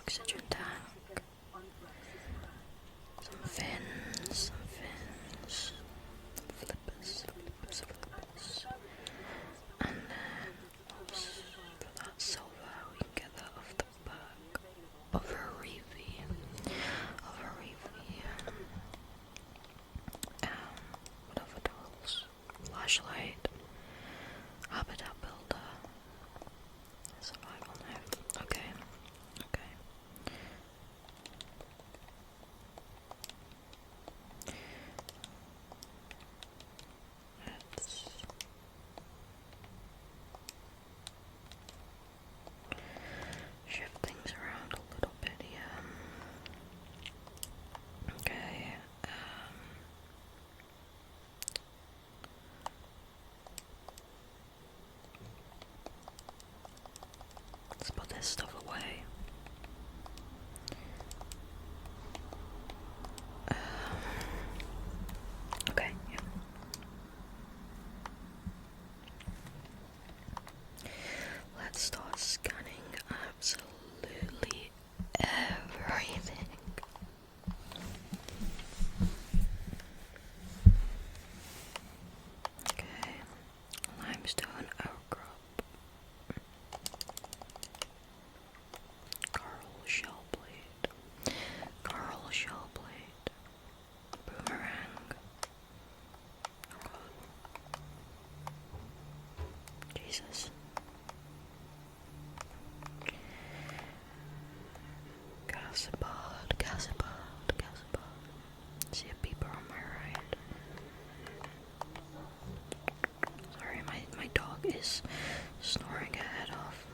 oxygen tank, some fins, flippers, and then for that silver we can get that off the back of a FREEBIE. What other tools? Flashlight, habitat builder, survival note. Okay. Let's shift things around a little bit here. Okay. Let's put this stuff away. Okay, yeah. Let's start scanning absolutely everything. Okay, limestone outcrop. Coral shell blade, boomerang. Oh god. Jesus. Gasabod. See a beeper on my right. Sorry, my dog is snoring her head off.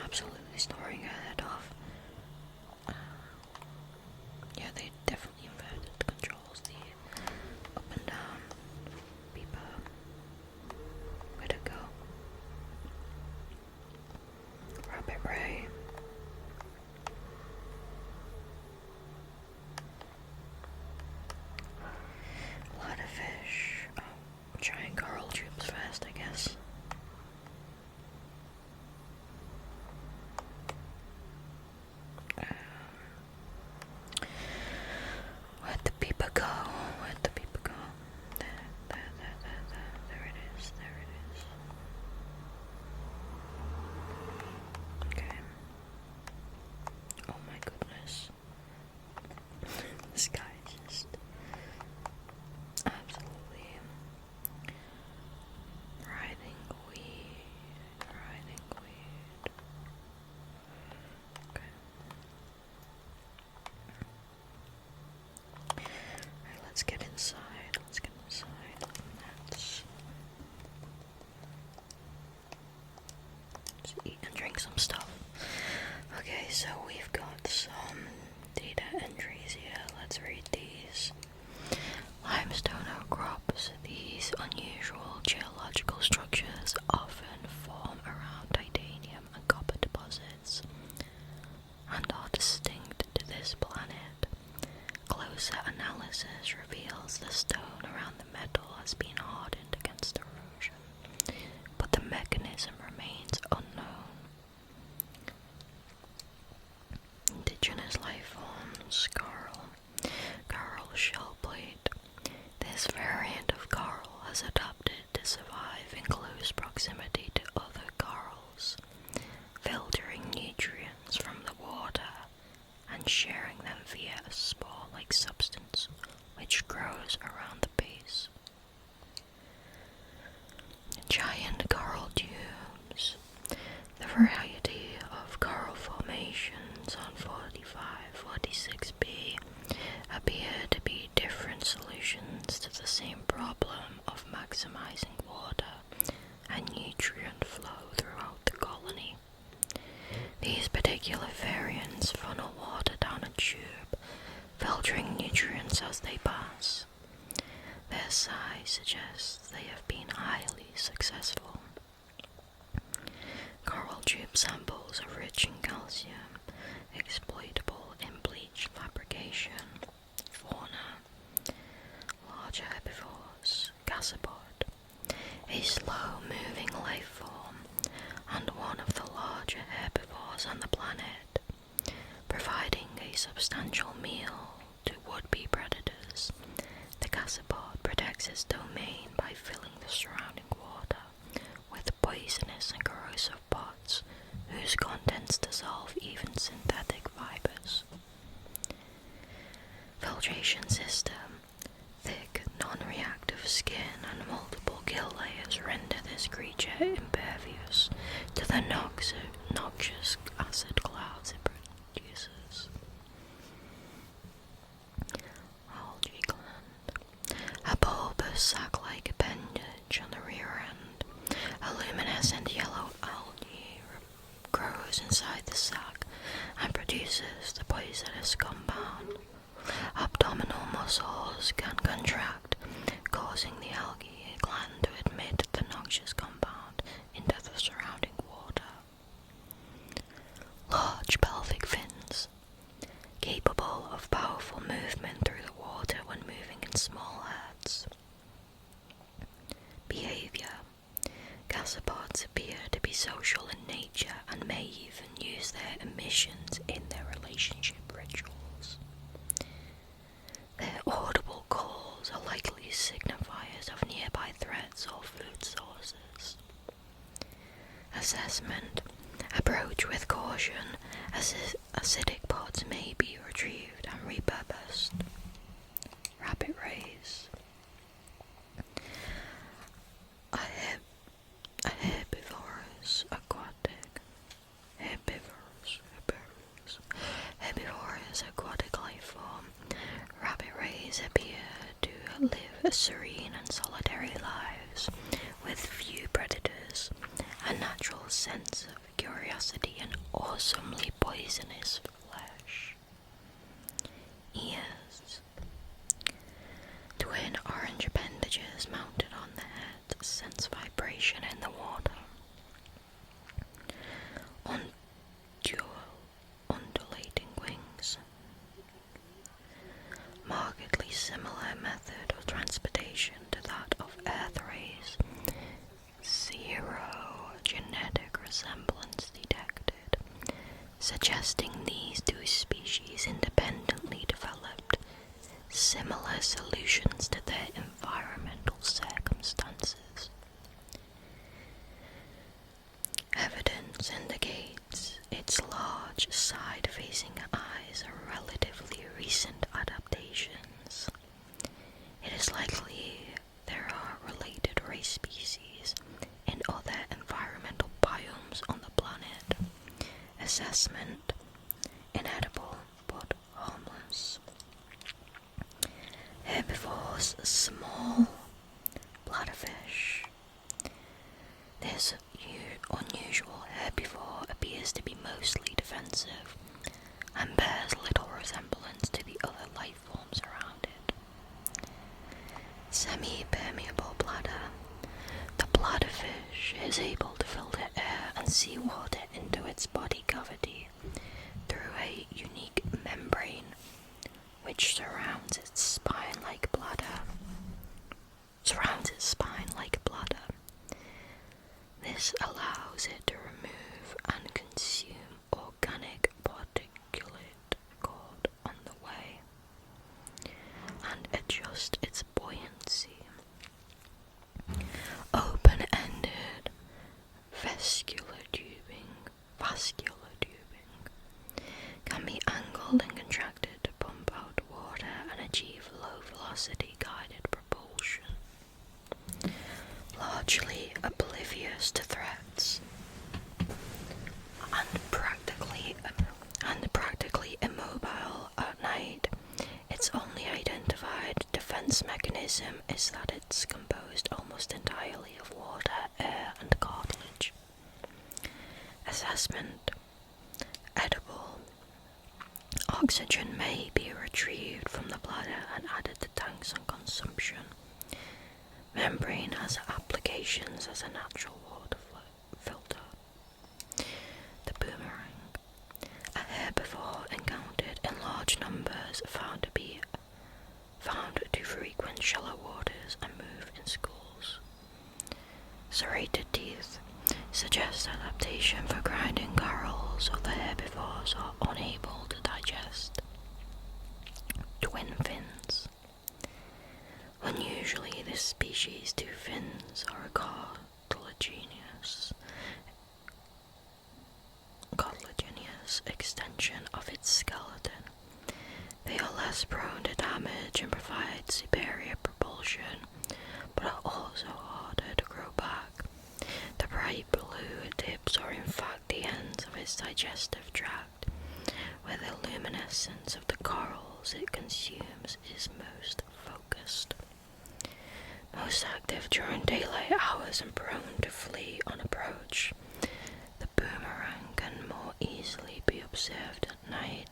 Absolutely snoring her head off. Yeah, they definitely inverted the controls, the up and down beeper. Way to go. Rabbit ray. A lot of fish. Oh, trying coral tubes first, I guess. Where'd the beeper go? There it is. Okay. Oh my goodness. This guy is just absolutely writhing weed. Okay. Alright, let's get inside. Let's eat and drink some stuff. Okay, so we've got some data entries here. Let's read these. Limestone outcrops. These unusual geological structures often form around titanium and copper deposits and are distinct to this planet. Closer analysis reveals the stone around the metal has been hardened against erosion, but the mechanism remains unknown. Indigenous life forms. Coral shell blade. This variant of coral has adapted to survive in close proximity to other corals, filtering nutrients from the water and sharing them via a spore-like substance which grows around the base. Giant coral tubes. The variety of coral formations on 46b appear to be different solutions to the same problem of maximizing water and nutrient flow throughout the colony. These particular variants funnel water down a tube, filtering nutrients as they pass. Their size suggests they have been highly successful. Coral tube samples are rich in calcium, exploitable in bleach fabrication. Fauna. Large herbivores. Gasabod. A slow-moving life form and one of the larger herbivores on the planet, providing a substantial meal to would-be predators, the gasopod protects its domain by filling the surrounding water with poisonous and corrosive pods whose contents dissolve even synthetic fibers. Filtration system. Thick, non-reactive skin and multiple gill layers render this creature impervious to the noxious acid clouds it produces. Algae gland. A bulbous sac-like appendage on the rear end. A luminescent yellow algae grows inside the sac and produces the poisonous compound. Abdominal muscles can contract, causing the algae gland to emit the noxious compound into the surrounding water. Large pelvic fins, capable of powerful movement through the water when moving in small herds. Behavior. Gasopods appear to be social in nature and may even use their emissions in their relationship rituals. Their audible calls are likely signifiers of nearby threats or food sources. Assessment. Approach with caution, as acidic pods may be retrieved and repurposed. Rabbit rays. A herbivorous aquatic life form. Rabbit rays appear to live serene and solitary lives with few predators, a natural sense of curiosity and awesomely poisonous flesh. Ears. Twin orange appendages mounted on the head sense vibration in the water. Undulating wings. Markedly similar method of transportation to that of earth rays. Zero genetic resemblance detected, suggesting these two species independently developed similar solutions to their environmental circumstances. Evidence indicates its large side-facing eyes are relatively recent adaptations. It is likely there are related ray species in other environmental biomes on the planet. Assessment. Inedible but harmless. Herbivores. Small bladderfish. This unusual herbivore appears to be mostly defensive and bears little resemblance to the other life forms around it. Semi-permeable bladder. The bladderfish is able to filter air and seawater into its body cavity through a unique membrane which surrounds its spine like bladder. This allows it to remove and consume organic particulate caught on the way and adjust its buoyancy. Open-ended vascular tubing can be angled and contracted to pump out water and achieve low-velocity guided propulsion. Largely oblivious to threats and practically immobile at night, its only identified defense mechanism is that it's composed almost entirely of water, air, and cartilage. Assessment. Edible. Oxygen may be retrieved from the bladder and added to tanks on consumption. Membrane has applications as a natural water filter. The boomerang. A herbivore encountered in large numbers found to frequent shallow waters and move in schools. Serrated teeth suggest adaptation for grinding corals, or the herbivores are unable to digest twin fins. Unusually, this species' two fins are a cartilaginous extension of its skeleton. They are less prone to damage and provide superior propulsion, but are also harder to grow back. The bright blue tips are in fact the ends of its digestive tract, where the luminescence of the corals it consumes is most focused. Most active during daylight hours and prone to flee on approach, the boomerang can more easily be observed at night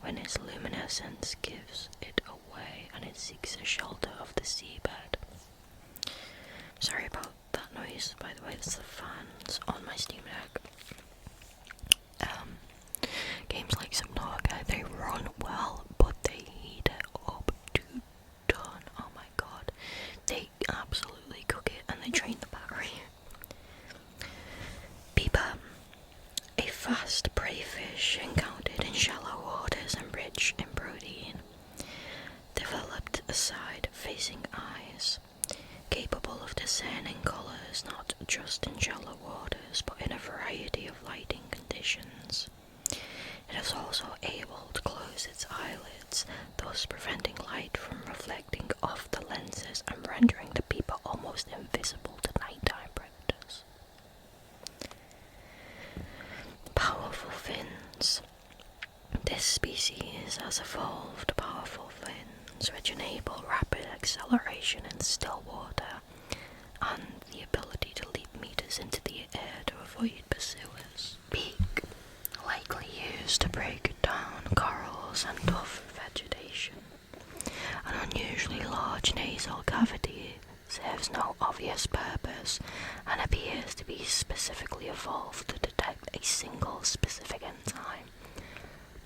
when its luminescence gives it away and it seeks a shelter of the seabed. Sorry about that noise, by the way, that's the fans on my Steam Deck. Games like Subnautica, they run well, but they heat it up to done. Oh my god, they absolutely cook it and they drain the battery. Beaver, a fast prey fish encountered in shallow waters and rich in protein, developed side-facing eyes, capable of discerning colours not just in shallow waters but in a variety of lighting conditions. It is also able to close its eyelids, thus preventing light from reflecting off the lenses and rendering the beaver almost invisible to nighttime predators. Powerful fins. This species has evolved powerful fins which enable rapid acceleration in still water and the ability to leap meters into the air to avoid pursuers. Beak, likely used to break down corals and tough vegetation. An unusually large nasal cavity serves no obvious purpose and appears to be specifically evolved to detect a single specific enzyme.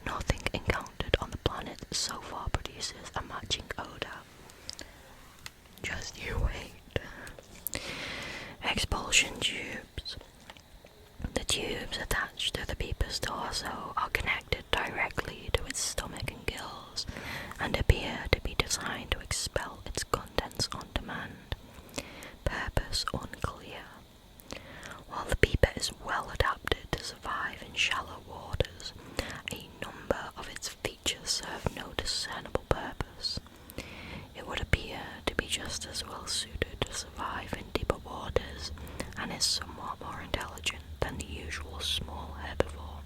Nothing encountered on the planet so far produces a matching odor. Just you wait. Expulsion tubes. The tubes attached to the beaver's torso are connected directly to its stomach and gills and appear to be designed to expel its contents on demand. Purpose unclear. While the beaver is well adapted to survive in shallow waters, a number of its features serve no discernible purpose. It would appear to be just as well suited to survive in deeper waters and is somewhat more intelligent than the usual small herbivore.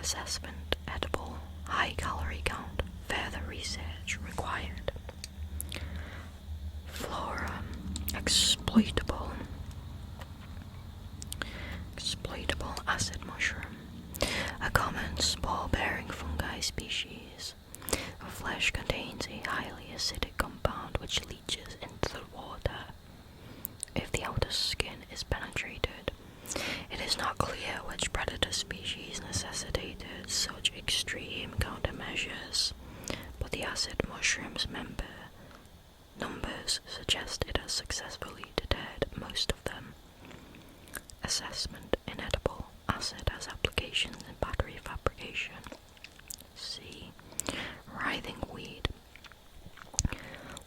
Assessment edible, high calorie count, further research required. Flora, exploitable acid mushroom, a common spore-bearing fungi species. Her flesh contains a highly acidic compound which leaches into the water if the outer skin is penetrated. It is not clear which predator species necessitated such extreme countermeasures, but the acid mushroom's numbers suggest it has successfully deterred most of them. Assessment inedible. Acid has applications in battery fabrication. C. Writhing weed.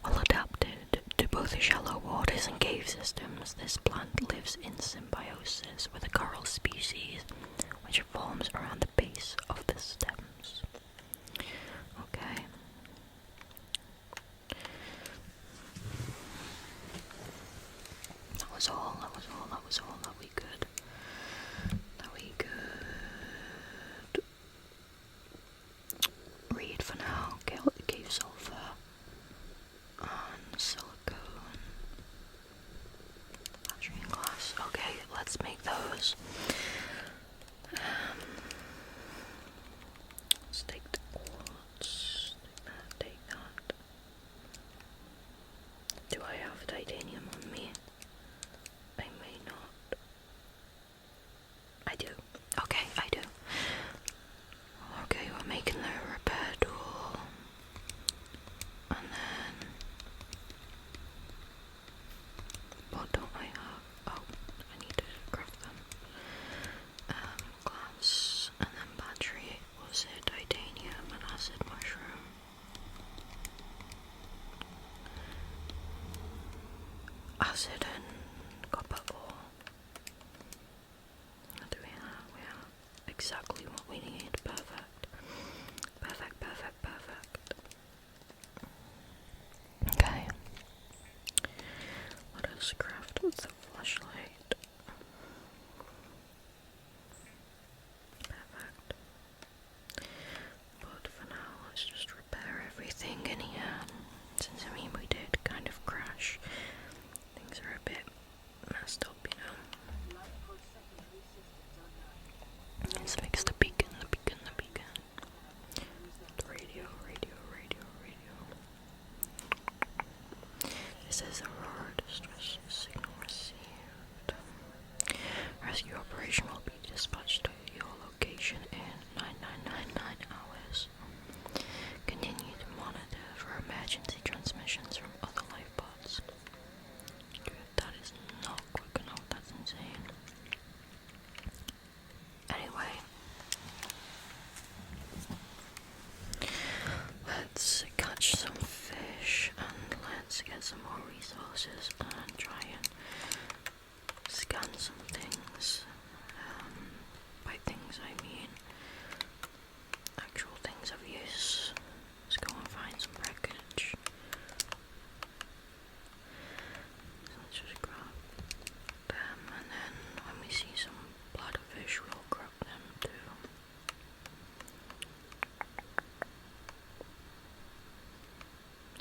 Well adapted to both shallow waters and cave systems, this plant lives in symbiosis with the coral species with the flashlight. Perfect. But for now, let's just repair everything in here. Since I mean we did kind of crash. Things are a bit messed up, you know. Let's fix the beacon, the beacon, the beacon. The radio, radio, radio, radio. This is Aurora distress signal received. Rescue operation will be dispatched to your location in 9999 hours. Continue to monitor for emergency transmissions from other lifeboats. That is not quick enough, that's insane. Anyway, let's catch some fish and let's get some more resources and try and scan some things. By things I mean actual things of use. Let's go and find some wreckage. So let's just grab them, and then when we see some bladderfish we'll grab them too.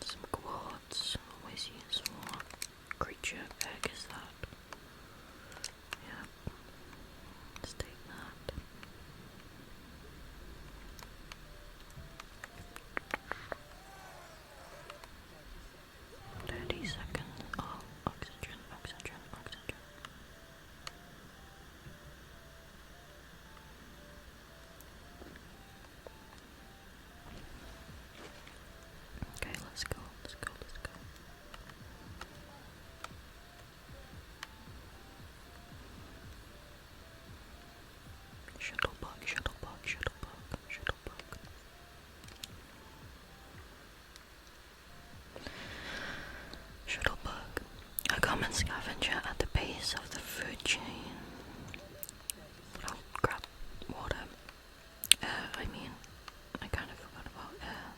Some quartz, always useful. What creature egg is that? Yep. Let's take that. 30 seconds. Oh, oxygen, oxygen, oxygen. Okay, let's go, let's go, let's go. Shuttlebug, shuttlebug, shuttlebug, shuttlebug. Shuttlebug, a common scavenger at the base of the food chain. Oh, crap, water. I kind of forgot about air.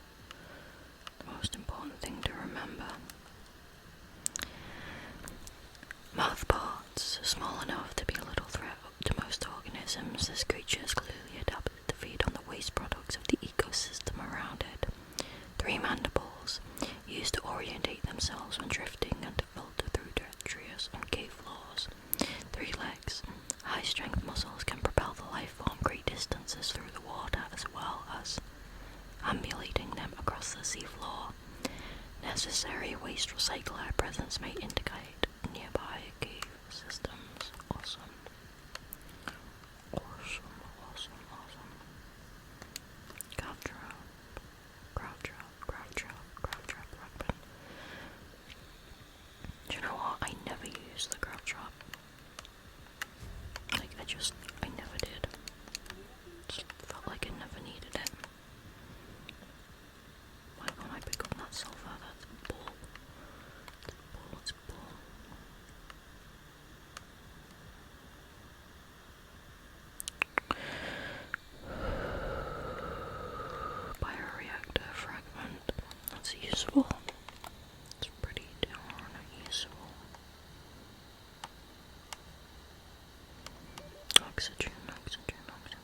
The most important thing to remember. Mouthparts, small enough to be a little threat to most organisms, this creature is clearly adapted to feed on the waste products of the ecosystem around it. 3 mandibles, used to orientate themselves when drifting and to filter through treacherous and cave floors. 3 legs, high-strength muscles can propel the life form great distances through the water as well as ambulating them across the seafloor. Necessary waste recycler presence may indicate nearby cave systems. Awesome. Awesome, awesome, awesome. Crab trap, crab trap, crab trap, crab trap weapon. Do you know what? I never used the crab trap. Like, I never did. Just felt like I never needed it. Why can't I pick up that silver? That's bull. It's bull. Bioreactor fragment. That's useful. It's pretty darn useful. Oxygen, oxygen, oxygen.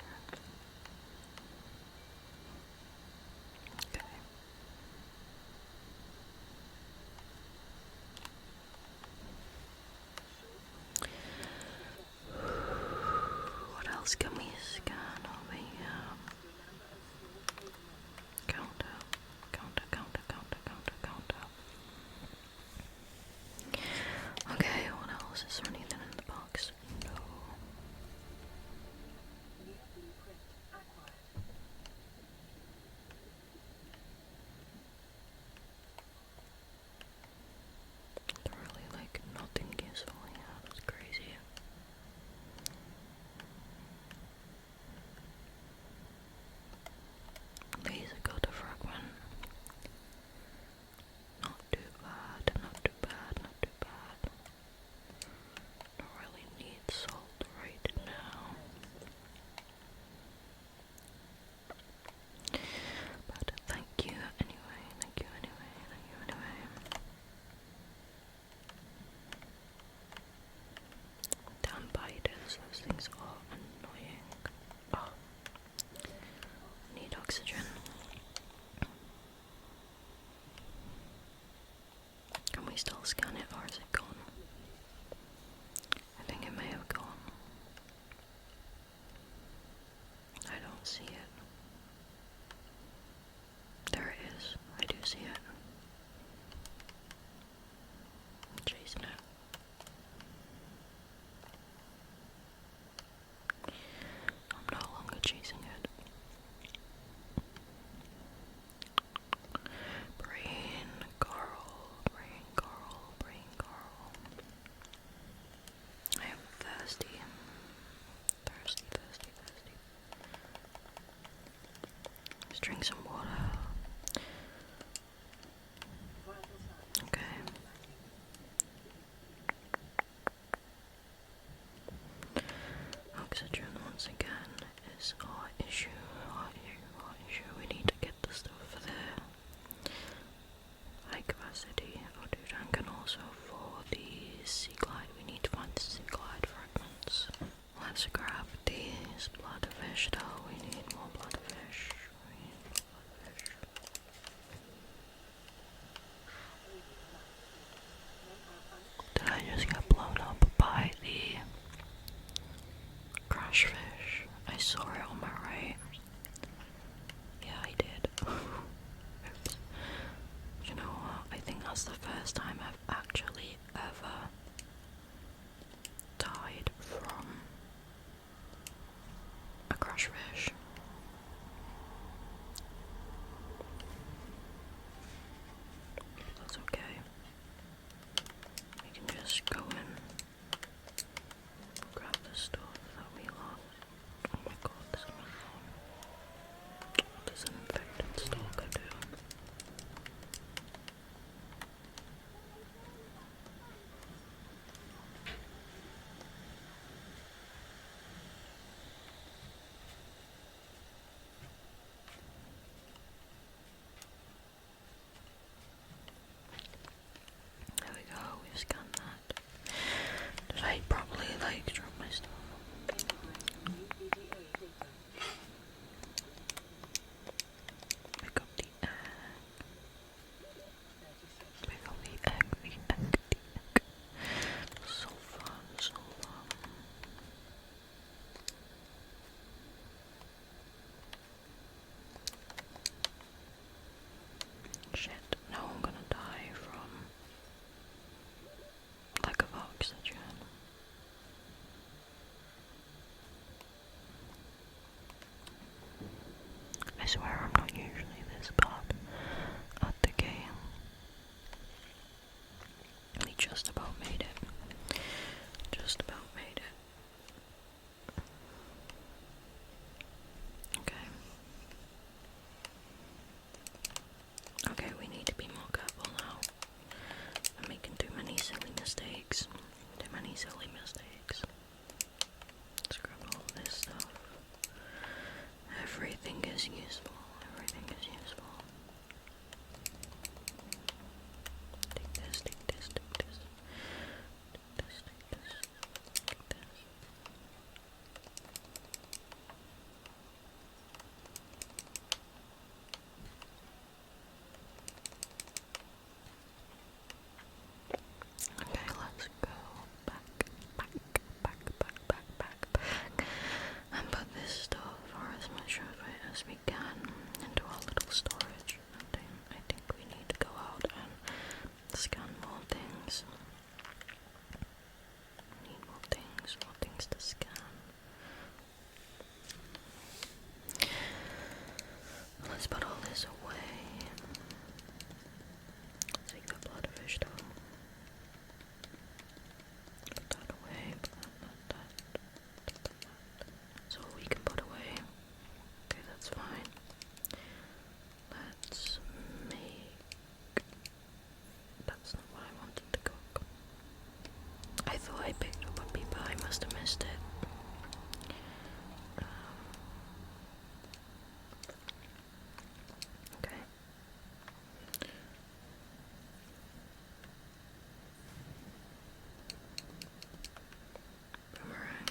Okay. What else can we scan over here? Counter, counter, counter, counter, counter, counter. Okay, what else? Is there anything in the box? No. Really, like, nothing useful here. That's crazy. drink some water. Okay. Oxygen once again is our issue. We need to get the stuff for there. High capacity O2 tank, and also for the sea glide we need to find the sea glide fragments. Let's grab these bloodfish though, we need more bloodfish. Did I just get blown up by the crash fish? I saw it on my right. Yeah, I did. Oops. You know what? I think that's the first time I've actually ever died from a crash fish. That's okay. We can just go in, grab the stuff that we lost. Oh my god, this is my phone. What does an infected stalker do? There we go, we've scanned that. Did I probably drop my stuff? Pick up the egg. Pick up the egg. So fun, so fun. Shit, now I'm gonna die from lack of oxygen. I swear I'm not usually this bad at the game. We just about made it. Just about made it. Okay. Okay, we need to be more careful now. I'm making too many silly mistakes. Too many silly mistakes. Let's grab all this stuff. Everything is useful. Everything is useful. Take this, take this, take this. Take this, take this, take this. Okay, let's go back, and put this stuff, or as much of it as we can, into our little storage. And then I think we need to go out and scan more things. We need more things to scan. Let's put all this away. Take the bloodfish though. Put that away, put that. That's all we can put away. Okay, that's fine. Let's make... That's not what I wanted to cook. I thought I picked up a bee, but I must have missed it. Okay. Boomerang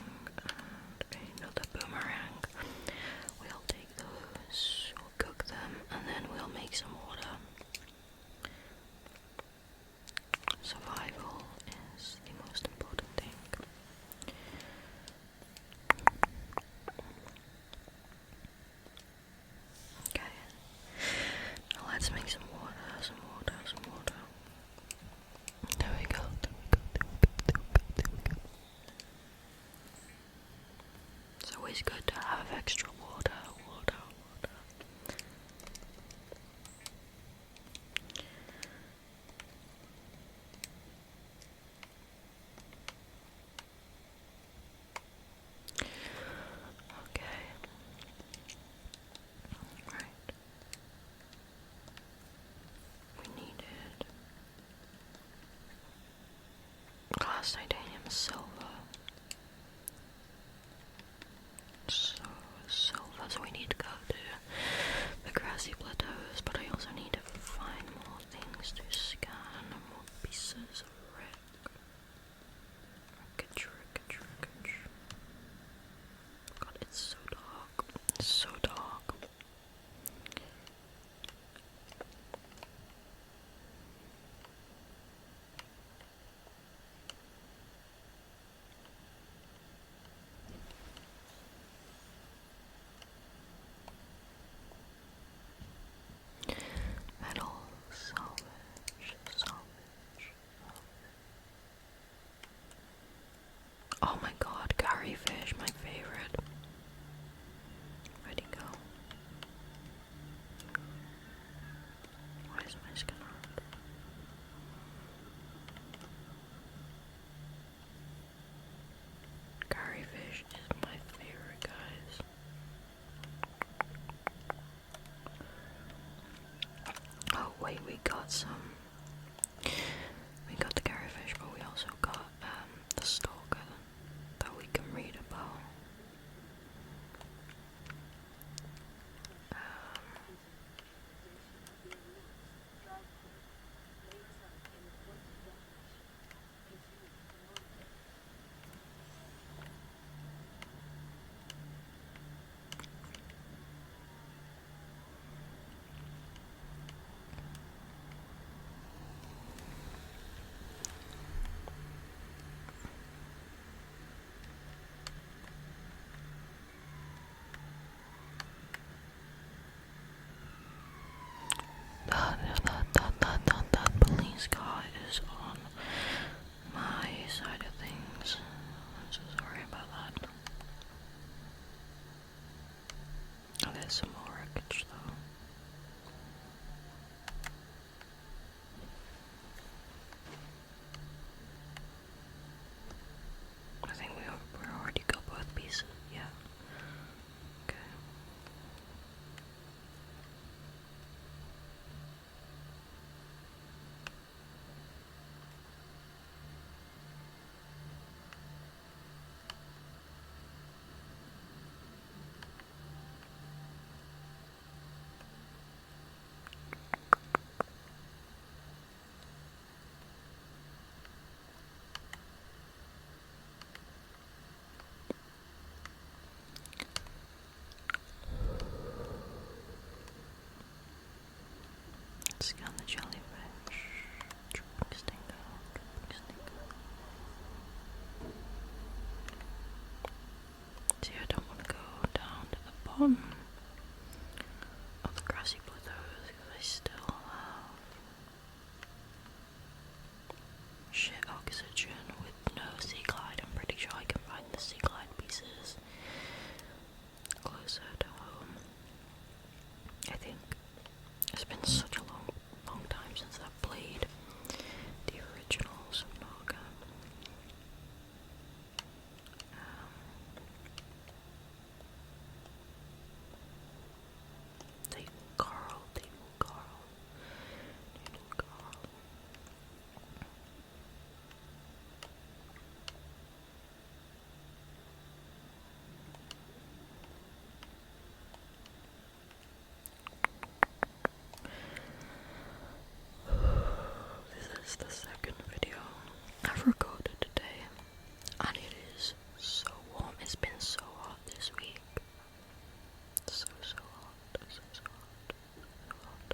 and another boomerang. We'll take those, we'll cook them, and then we'll make some water. Survival is the most important thing. Okay. Now let's make some water. There we go. It's always good to have extra water. Okay. Right. of the grassy plateaus because I still have shit oxygen with no sea glide. I'm pretty sure I can find the sea glide pieces closer to home. I think it's been such a long time since I've played the original Subnautica. Carl. This is the second video I've recorded today, and it is so warm. It's been so hot this week. So hot. So hot.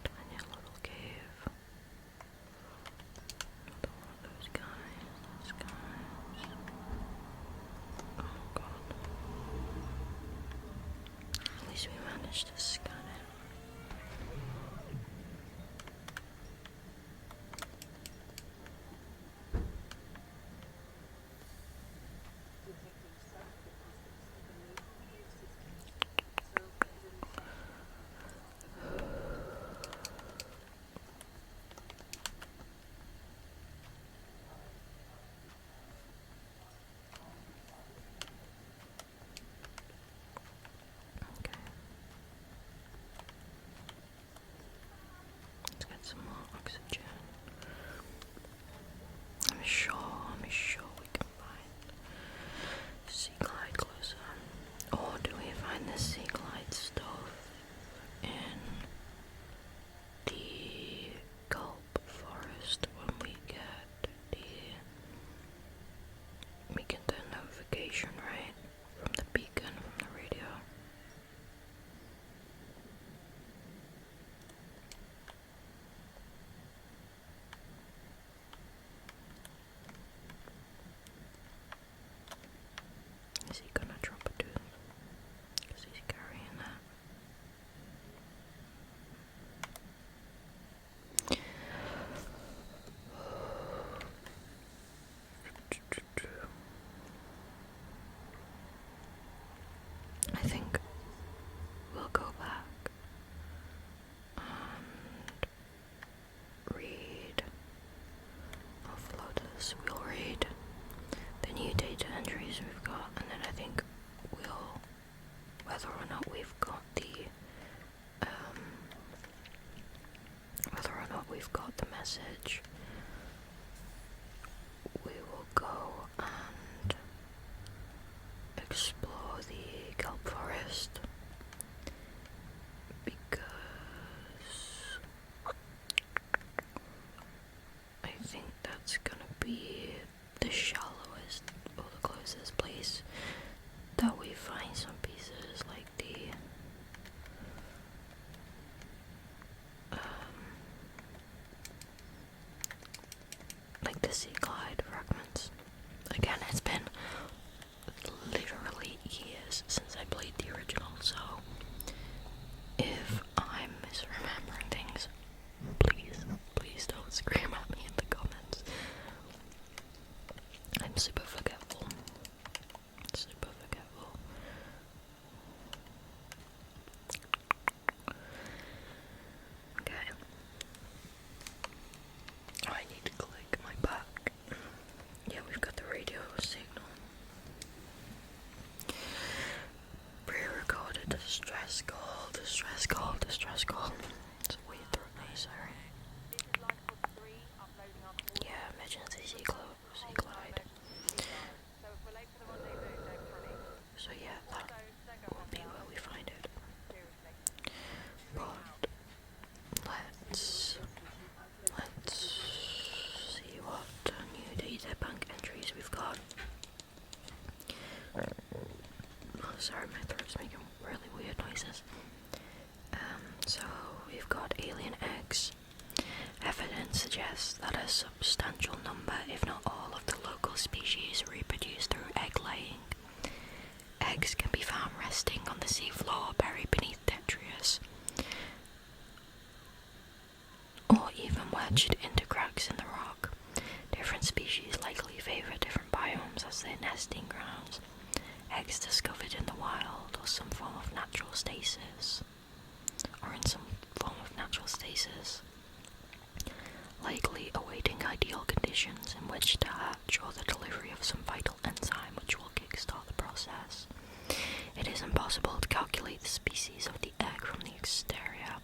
Tiny little cave. Another one of those guys. Oh god. At least we managed to scan it. Let's get some more oxygen. I'm sure we can find sea glide closer. Or do we find the sea glide stuff in the gulp forest when we get the notification, right? From the beacon, from the radio. Is he gonna drop a tooth? Because he's carrying that. I think we'll go back and read offloaders. We'll read the new data entries we've got, and then I think we'll, whether or not we've got the message, we will go and explore the kelp forest, because I think that's gonna be the shallowest or the closest place that we find some pieces like the sea glide fragments. Again, it's been literally years since I played the original, so if I'm misremembering things, please don't scream at me in the comments. I'm super forgetful. Okay. I need to click my back. suggests that a substantial number, if not all, of the local species reproduce through egg laying. Eggs can be found resting on the seafloor buried beneath detritus, or even wedged into cracks in the rock. Different species likely favour different biomes as their nesting grounds. Eggs discovered in the wild or in some form of natural stasis, likely awaiting ideal conditions in which to hatch or the delivery of some vital enzyme which will kickstart the process. It is impossible to calculate the species of the egg from the exterior.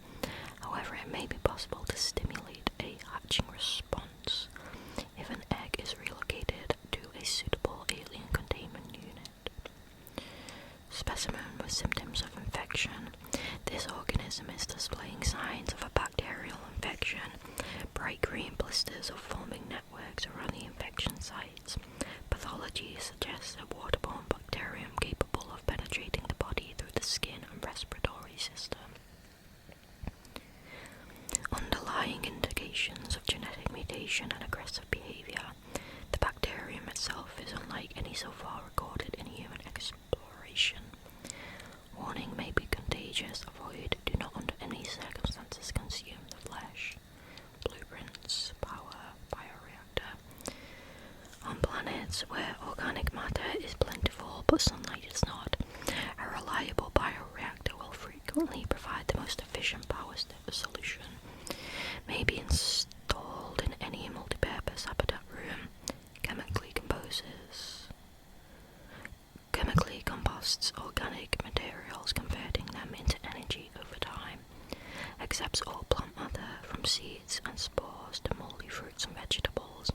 However, it may be possible to stimulate a hatching response if an egg is relocated to a suitable alien containment unit. Specimen with symptoms of infection. This organism is displaying signs of a bacterial infection. Bright green blisters are forming networks around the infection sites. Pathology suggests a waterborne bacterium capable of penetrating the body through the skin and respiratory system. Underlying indications of genetic mutation and aggressive behavior. The bacterium itself is unlike any so far recorded in human exploration. Warning: may be contagious. Avoid. Do not under any circumstances consume the flesh. Blueprints. Power. Bioreactor. On planets where organic matter is plentiful but sunlight is not, a reliable bioreactor will frequently provide the most efficient power solution. May be installed in any multi-purpose habitat room. Chemically composts organic materials, converting them into energy over time. Accepts all plant matter from seeds and spores to moldy fruits and vegetables.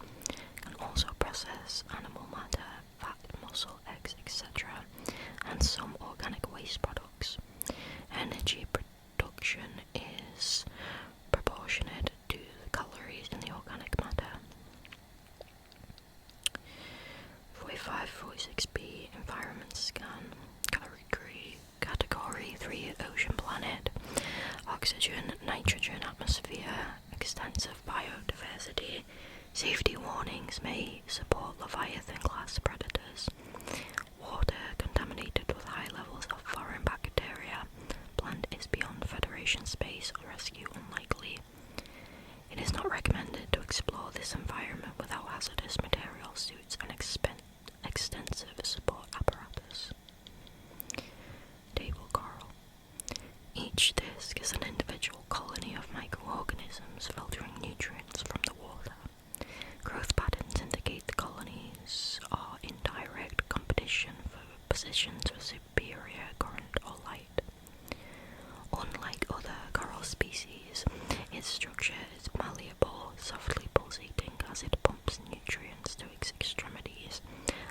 Can also process animal matter, fat, muscle, eggs, etc. and some organic waste products. Energy production is proportionate to the calories in the organic matter. 4546b Environment Scan. Category 3 Ocean Planet. Oxygen, nitrogen atmosphere, extensive biodiversity. Safety warnings: may support Leviathan-class predators. Water contaminated with high levels of foreign bacteria. Plant is beyond Federation space or rescue unlikely. It is not recommended to explore this environment without hazardous material suits and extensive support apparatus. Table coral. Each disc is an individual colony of microorganisms filtering nutrients from the water. Growth patterns indicate the colonies are in direct competition for positions with superior current or light. Unlike other coral species, its structure is malleable, softly pulsating as it pumps nutrients to its extremities,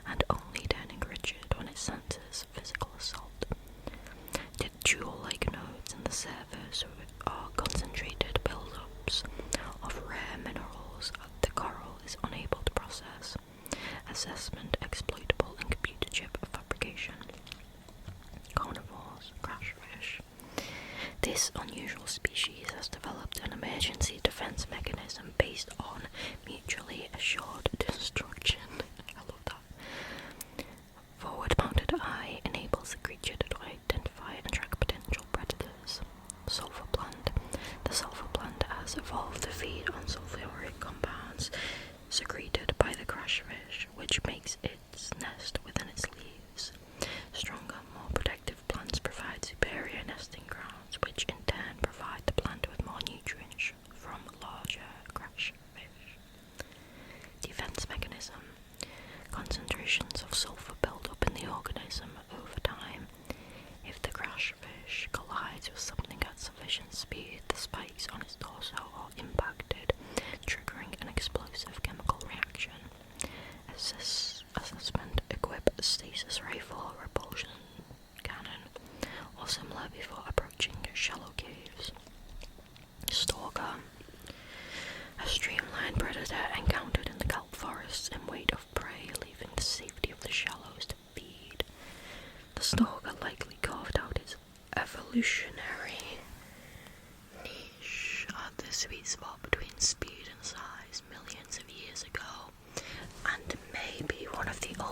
and only turning rigid when it senses physical assault. The jewel-like nodes in the surface are concentrated build-ups of rare minerals the coral is unable to process. Assessment exploitable in computer chip fabrication. Carnivores, crashfish. This unusual species has developed an emergency defense mechanism based on mutually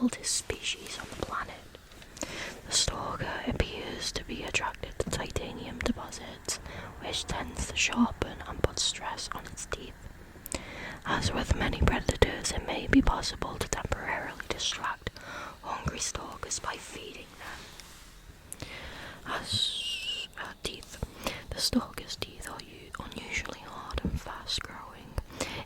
oldest species on the planet. The stalker appears to be attracted to titanium deposits, which tends to sharpen and put stress on its teeth. As with many predators, it may be possible to temporarily distract hungry stalkers by feeding them. Teeth. The stalker's teeth are unusually hard and fast-growing.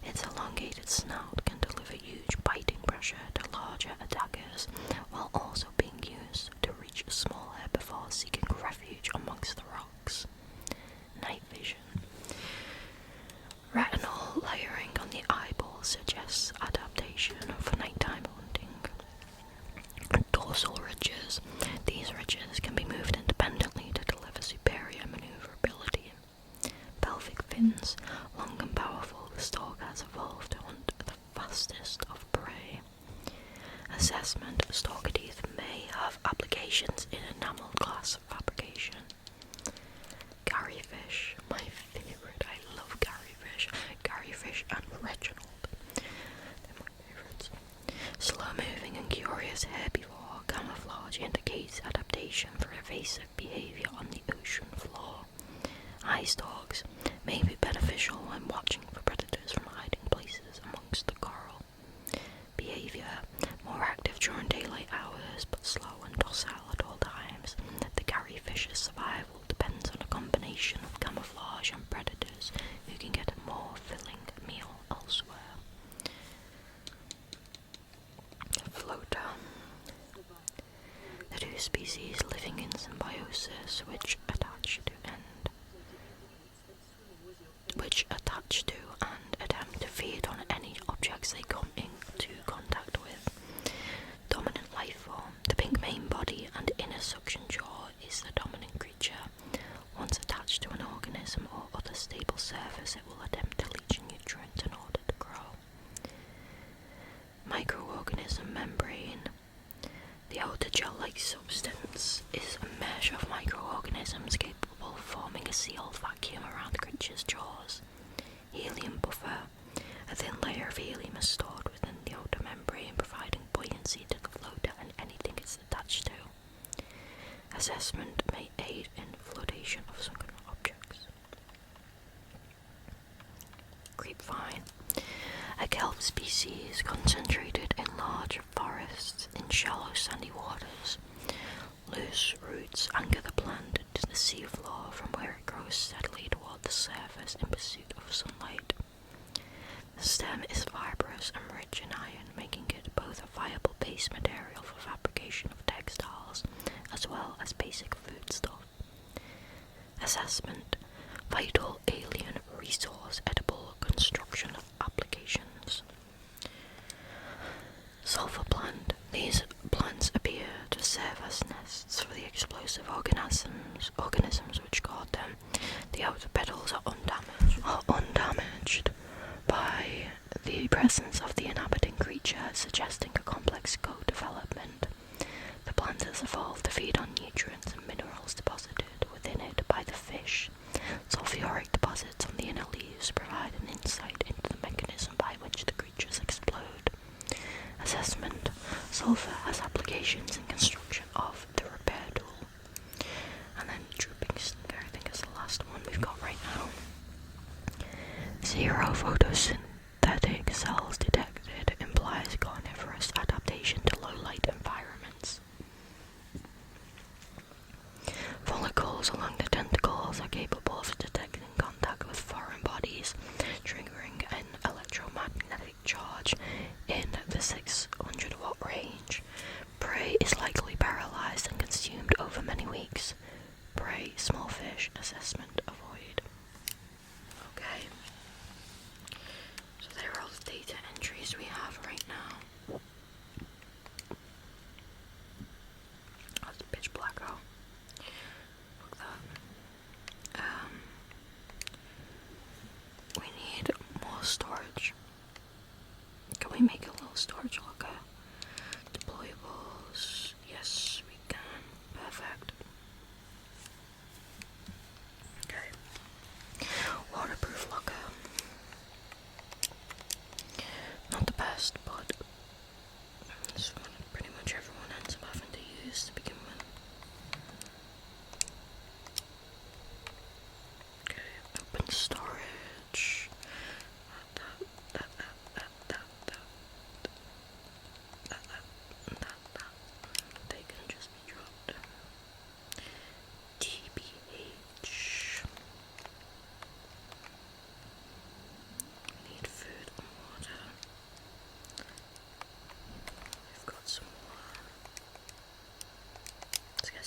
Its elongated snout can deliver huge biting pressure to larger attackers, while also being used to reach smaller before seeking refuge amongst the rocks. Night vision. Retinal layering on the eyeball suggests adaptation for nighttime hunting. Dorsal ridges. These ridges can be moved independently to deliver superior maneuverability. Pelvic fins. Long and powerful, the stalk has evolved to hunt the fastest of prey. Assessment. Stalker teeth may have applications in enamel glass fabrication. Garryfish. My favourite. I love garryfish. Garryfish and Reginald. They're my favourites. Slow moving and curious herbivore. Camouflage indicates adaptation for evasive behaviour on the ocean floor. Eye stalks may be beneficial when watching for predators from hiding places amongst the coral. Behaviour. More active during daylight hours, but slow and docile at all times. The garryfish's survival depends on a combination of camouflage and predators who can get a more filling meal elsewhere. Floater. The two species living in symbiosis which attach to and attempt to feed on any objects they come into contact with. Dominant life form. The pink main body and inner suction jaw is the dominant creature. Once attached to an organism or other stable surface, it will attempt to leach nutrients in order to grow. Microorganism membrane. The outer gel-like substance is a mesh of microorganisms capable of forming a sealed vacuum around the creature's jaws. Helium buffer. A thin layer of helium is stored within the outer membrane, providing buoyancy to the floater and anything it's attached to. Assessment may aid in flotation of sunken objects. Grapevine. A kelp species concentrated in large forests in shallow sandy waters. Loose roots anchor the plant to the seafloor, from where it grows steadily toward the surface in pursuit of sunlight. The stem is fibrous and rich in iron, making it both a viable base material for fabrication of textiles, as well as basic foodstuff. Assessment. Vital alien resource, edible construction applications. Sulfur plant. These plants appear to serve as nests for the explosive organisms which guard them. The outer petals are undamaged by the presence of the inhabiting creature, suggesting a complex co-development. The plant has evolved to feed on nutrients and minerals deposited within it by the fish. Sulfuric deposits on the inner leaves provide an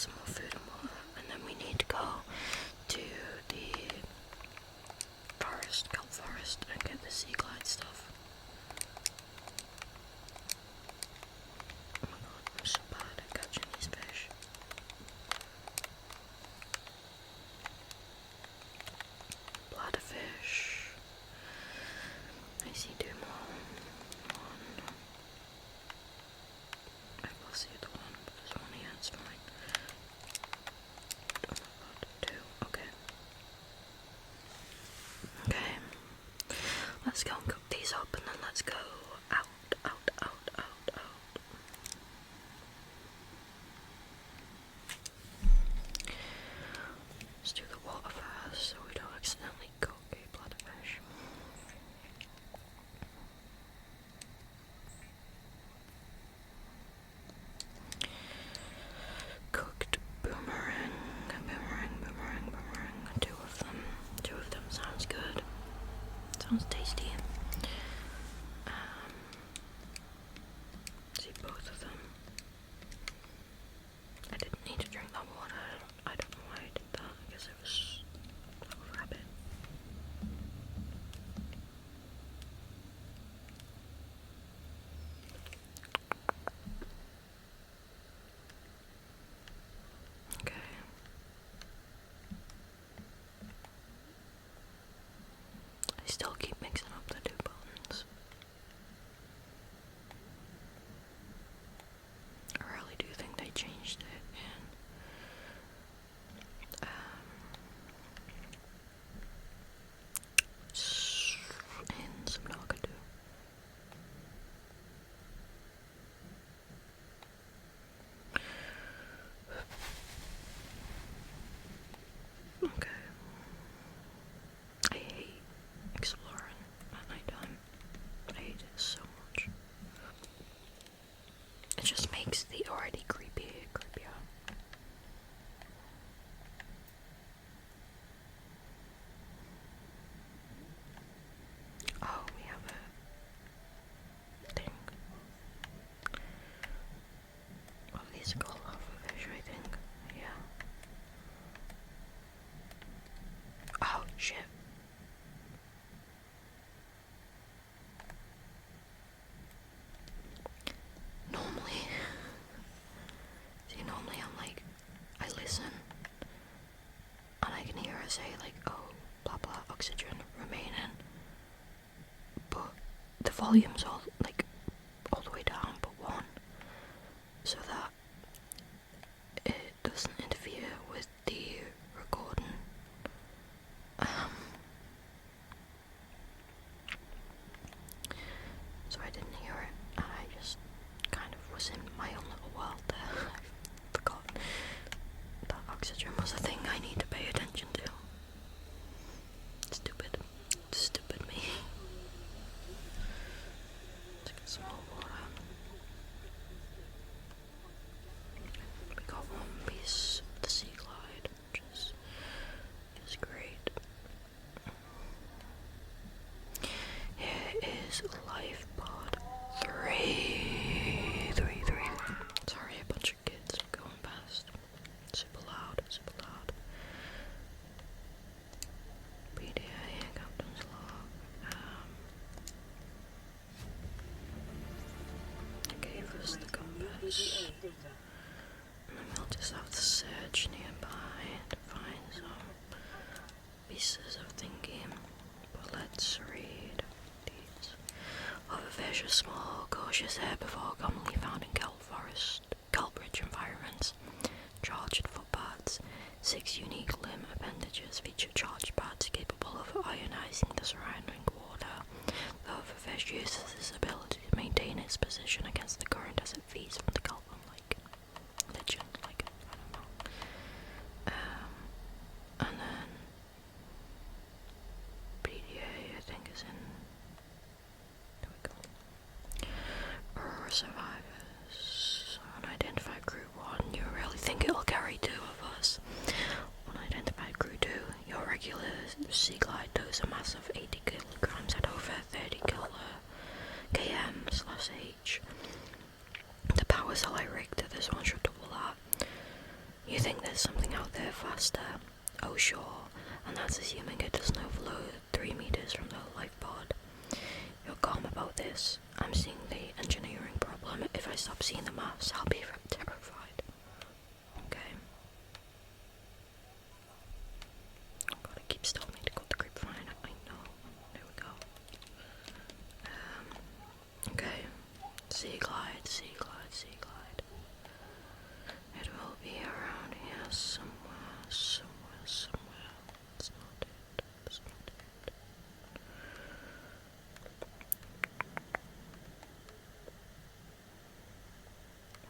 some more food and water, and then we need to go to the forest, kelp forest, and get the sea glide stuff. Oh my god, I'm so bad at catching these fish. Bladderfish. I see two more. One. I've lost the other one, but there's one here, it's fine. Oh my god, two. Okay. Okay. Let's go and cook these up and then let's go out. Let's do the water first so we don't accidentally cook a bladderfish. Cooked boomerang. Two of them sounds good. Sounds tasty. See both of them. I didn't need to drink that water. I don't know why I did that. I guess it was out of habit. Okay. I still keep mixing up the two buttons. I really do think they changed it in Subnautica. Okay. I hate exploring at nighttime. I hate it so much. It just makes the already creepier. Oh, we have a thing. Oh, these are called fish, I think. Yeah. Oh, shit. Normally I'm like, I listen, and I can hear her say like, oh, blah blah, oxygen remaining, but the volume's all like all the way down but one, so that it doesn't interfere with the recording. So I didn't hear it, and I just kind of was in my own little world there. I forgot that oxygen was a thing I need to pay attention to. Stupid me. Let's get some more water. We got one piece of the sea glide, which is great. Here is life pod 3. Sorry, a bunch of kids going past. Super loud. PDA, Captain's log. Gave us the compass. And then we'll just have to search nearby to find some pieces of thinking. But let's read these. Overfish are small, cautious herbivore commonly found in kelp rich environments. Charged footpads. 6 unique limb appendages feature charged pads capable of ionizing the surrounding water. The overfish uses this ability to maintain its position against the current as it feeds from the kelp, unlike legend, like, I don't know. And then PDA, I think, is in. There we go. Survivors. Unidentified Crew 1. You really think it'll carry 2 of us? Unidentified Crew 2. Your regular sea glide tows a mass of 80 kilograms at over 30 km/h. The power cell below shore, and that's assuming it doesn't overload 3 meters from the life pod. You're calm about this. I'm seeing the engineering problem. If I stop seeing the maths, I'll be terrified. Okay. I've got to keep still. I need to cut the grapevine. I know. There we go. Okay. Sea glide, sea glide, sea glide. It will be around here somewhere, somewhere, somewhere. It's not it. It's not it.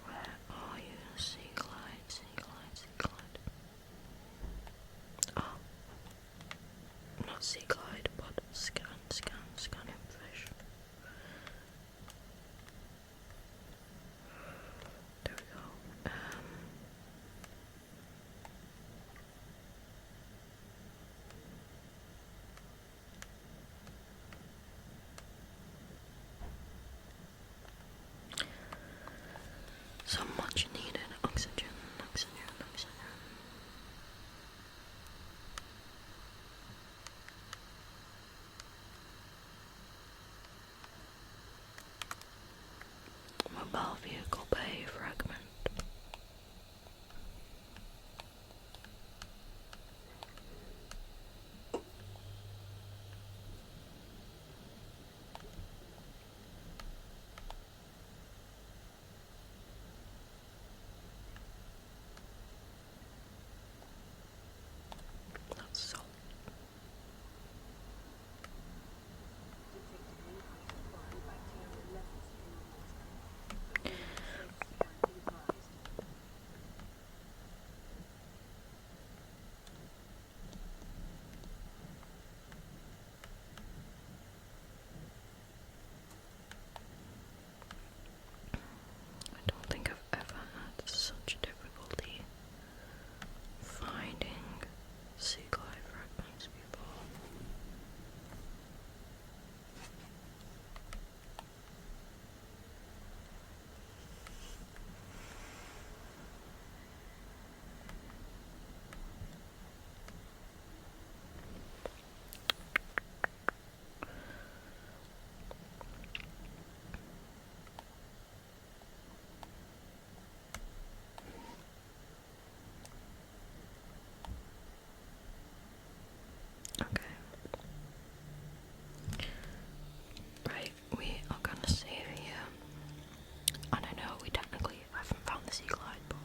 Where are you? Sea glide, sea glide, sea glide. Oh. Not sea glide, but scan, scanning fish. There we go. So much needed oxygen, oxygen, oxygen. Mobile vehicle bay fragment. That's salt. I don't think I've ever had such difficulty finding sea glide fragments before. Okay. Right, we are gonna save here. And I know we technically haven't found the sea glide, but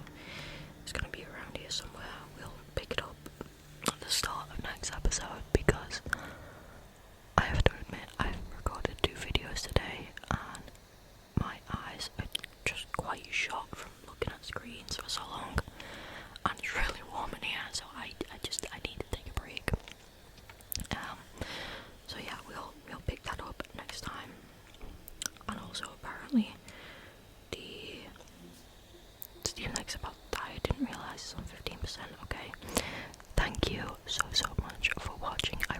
it's gonna be around here somewhere. We'll pick it up at the start of next episode because I have to admit I've recorded 2 videos today and my eyes are just quite shot from looking at screens for so long, and it's really warm in here, so I need to take a break. So yeah, we'll pick that up next time. And also apparently the Steam Deck's about to die. I didn't realise it's on 15%. Okay. Thank you so much for watching. I